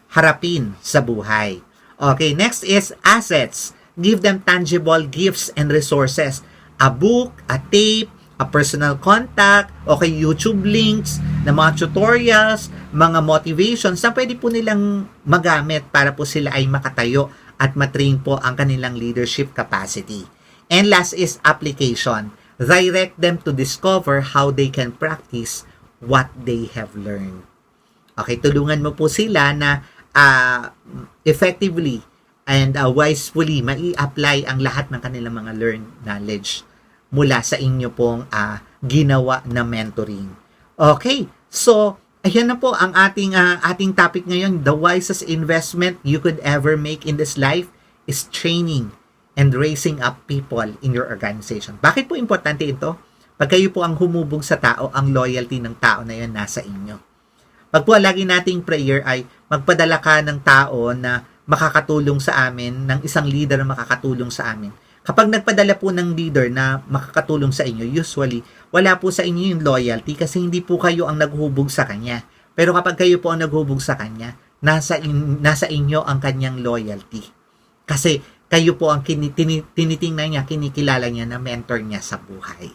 harapin sa buhay. Okay, next is assets. Give them tangible gifts and resources. A book, a tape, a personal contact, okay, YouTube links, na mga tutorials, mga motivations na pwede po nilang magamit para po sila ay makatayo at matrain po ang kanilang leadership capacity. And last is application. Direct them to discover how they can practice what they have learned. Okay, tulungan mo po sila na effectively and wisely mai-apply ang lahat ng kanilang mga learned knowledge mula sa inyo pong ginawa na mentoring. Okay, so ayan na po ang ating topic ngayon. The wisest investment you could ever make in this life is training and raising up people in your organization. Bakit po importante ito? Pag kayo po ang humubog sa tao, ang loyalty ng tao na yun nasa inyo. Pag po lagi nating prayer ay magpadala ka ng tao na makakatulong sa amin, ng isang leader na makakatulong sa amin. Kapag nagpadala po ng leader na makakatulong sa inyo, usually, wala po sa inyo yung loyalty kasi hindi po kayo ang naghubog sa kanya. Pero kapag kayo po ang naghubog sa kanya, nasa inyo ang kanyang loyalty. Kasi kayo po ang tinitingnan niya, kinikilala niya na mentor niya sa buhay.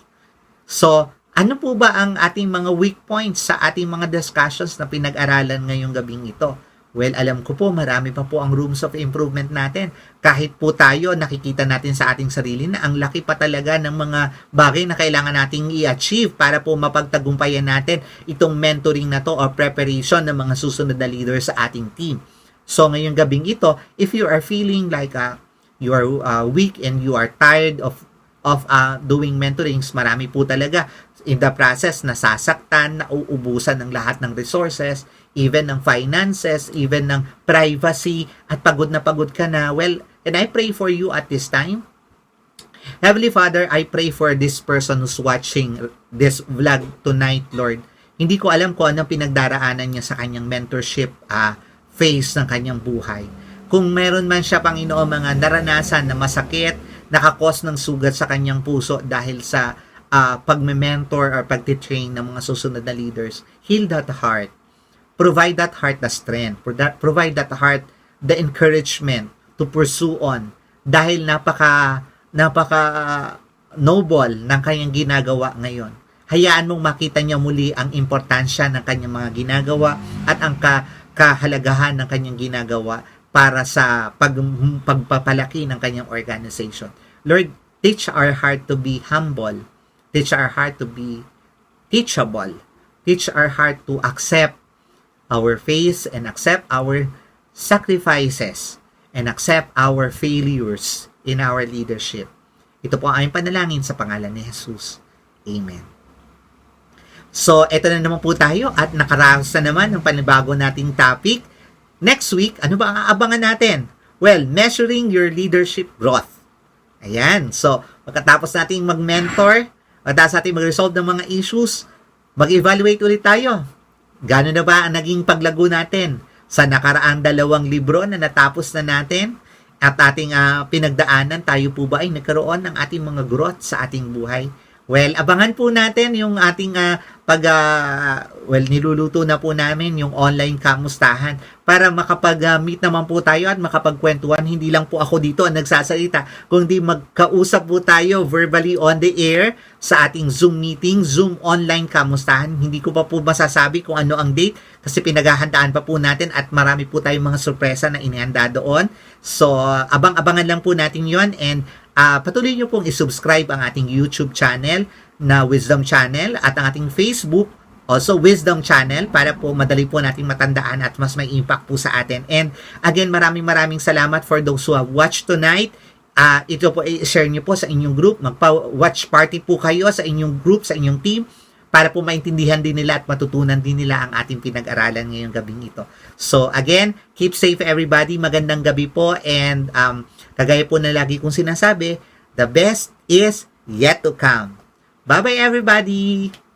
So, ano po ba ang ating mga weak points sa ating mga discussions na pinag-aralan ngayong gabing ito? Well, alam ko po, marami pa po ang rooms of improvement natin. Kahit po tayo, nakikita natin sa ating sarili na ang laki pa talaga ng mga bagay na kailangan nating i-achieve para po mapagtagumpayan natin itong mentoring na to or preparation ng mga susunod na leaders sa ating team. So, ngayong gabing ito, if you are feeling like you are weak and you are tired of doing mentorings, marami po talaga in the process nasasaktan, nauubusan ng lahat ng resources, even ng finances, even ng privacy, at pagod na pagod ka na. Well, and I pray for you at this time. Heavenly Father, I pray for this person who's watching this vlog tonight, Lord. Hindi ko alam kung anong pinagdaraanan niya sa kanyang mentorship phase ng kanyang buhay. Kung meron man siya, Panginoon, mga naranasan na masakit, nakakos ng sugat sa kanyang puso dahil sa pagme-mentor or pagtitrain ng mga susunod na leaders, heal that heart. Provide that heart the strength. Provide that heart the encouragement to pursue on. Dahil napaka noble ng kanyang ginagawa ngayon. Hayaan mong makita niya muli ang importansya ng kanyang mga ginagawa at ang kahalagahan ng kanyang ginagawa para sa pagpapalaki ng kanyang organization. Lord, teach our heart to be humble. Teach our heart to be teachable. Teach our heart to accept our faith and accept our sacrifices and accept our failures in our leadership. Ito po ang aming panalangin sa pangalan ni Jesus. Amen. So, eto na naman po tayo at nakaraos na naman ang panibago nating topic. Next week, ano ba ang aabangan natin? Well, measuring your leadership growth. Ayan. So, pagkatapos nating mag-mentor, pagkatapos nating mag-resolve ng mga issues, mag-evaluate ulit tayo. Gano'n na ba ang naging paglago natin sa nakaraang 2 libro na natapos na natin at ating pinagdaanan? Tayo po ba ay nagkaroon ng ating mga growth sa ating buhay? Well, abangan po natin yung ating niluluto na po namin yung online kamustahan para makapag-meet naman po tayo at makapagkwentuhan. Hindi lang po ako dito ang nagsasalita, kundi magkausap po tayo verbally on the air sa ating Zoom meeting, Zoom online kamustahan. Hindi ko pa po masasabi kung ano ang date kasi pinaghahandaan pa po natin at marami po tayong mga sorpresa na inihanda doon. So, abang-abangan lang po natin yon and patuloy nyo pong isubscribe ang ating YouTube channel na Wisdom Channel at ang ating Facebook, also Wisdom Channel, para po madali po nating matandaan at mas may impact po sa atin. And again, maraming salamat for those who have watched tonight. Ito po i-share nyo po sa inyong group. Magpa-watch party po kayo sa inyong group, sa inyong team, para po maintindihan din nila at matutunan din nila ang ating pinag-aralan ngayong gabing ito. So again, keep safe everybody. Magandang gabi po and kagaya po na lagi kong sinasabi, the best is yet to come. Bye-bye everybody!